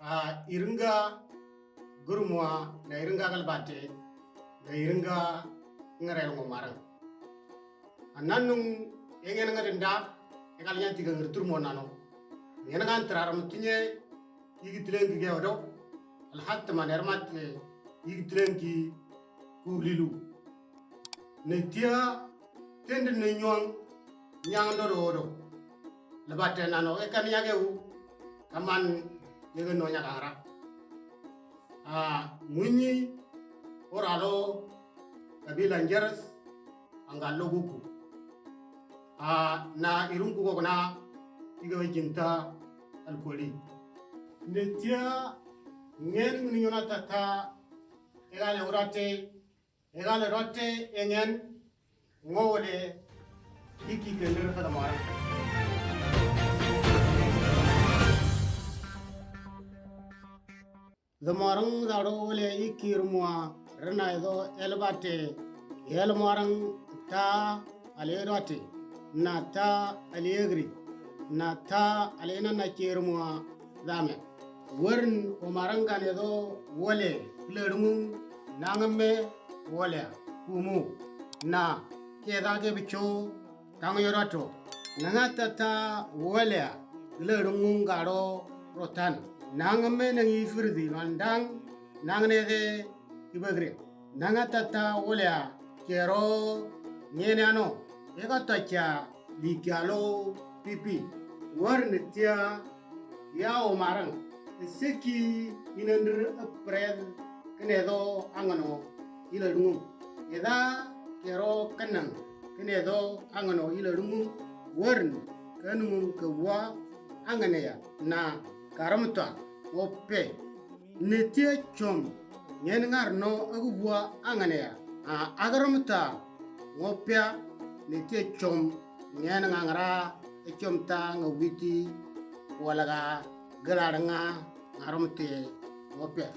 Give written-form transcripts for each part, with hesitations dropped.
Irunga gurumwa na irunga galbate na irunga ngarel ngomarang ananung yengen ngarinda ekalnya tiga ngertur mo nano ngena kan teraram tinye igitlen ki gewdo al hatta man ermat igitlen ki kulilu ne tia tende ne nyong nyang do lebate nano ekan yageu kaman yege no nyakara munyi oralo kabila njeres angalo guku na irungu ko na iga jinta alkoli netia ngen ni yona tata egale rote engen ngole iki kenir kada mara Zamarang daro le ikirmua rena edo elbate elmarang ta alerote na ta alegri na ta alena na kirmua dame wern omarang kan edo wole lermu nangame wole kumu na keda ke bicho kang yorato nangata ta wole lermu garo rotan nangame nangi firdi mandang nangne de ibagre nangatata wolea kero ngene ano ega tacha likalo pipi warnetia ya omarang seki inandir april kenedo angano iladungu eda kero kanang kenedo angano iladungu warn kanung kewa anganeya na karamta ope netie chom ngen ngar no agwa anganeya agaramta ngopya netie chom ngen ngara chom ta ngwiti walaga galaranga ngaramte ngopya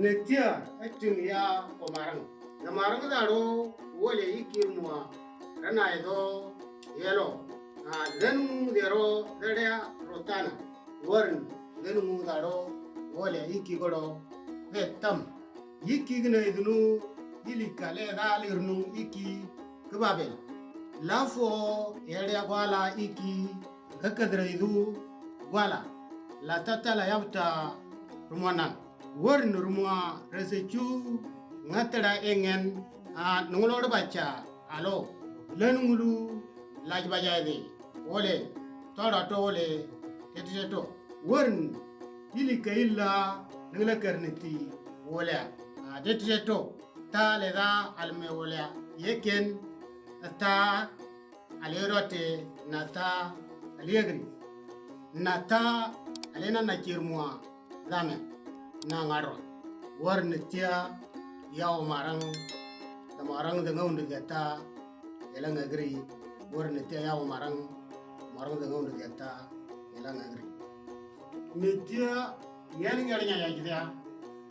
netia atin ya omarang daro wole ikirmua rana edo yelo den dero dere rotana warn den daro wole ikigodo vetam ikigna idunu ilikale dalirnu iki kebabel lafo yede gwala iki kakadra idu gwala la tata la yabta rumana warn rumwa resechu ngatara engen nungulor bacha alo lenungulu lajbajade wole tora to wole tetito warn ilika illa nangla karniti wala tetito ta leda alme wala yeken ta alerote nata alegri nata alena nakirmua dame na ngaro warnetia yaw marang dengan unde gata elang agri warnetia yaw marang dengan unde gata elang agri netia ngel ngernya ya gitu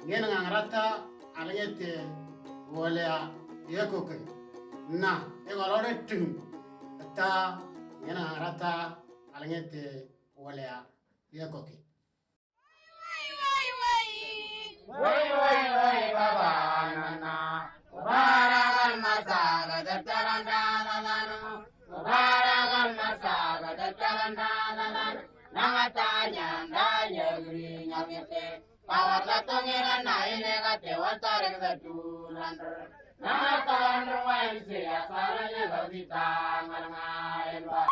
ngel ngarata alengete wala yakoke na egalore ting ta ngel ngarata alengete wala yakoke Wai baba nana Mubarakan masaga dataran dalalanu Mubarakan masaga dataran dalalanu Nangatanya ndaya gri nyamite Kawarla tongiran na inega tewa tarik datulan Nangatanya wain siya saranya gavita ngalangayin ba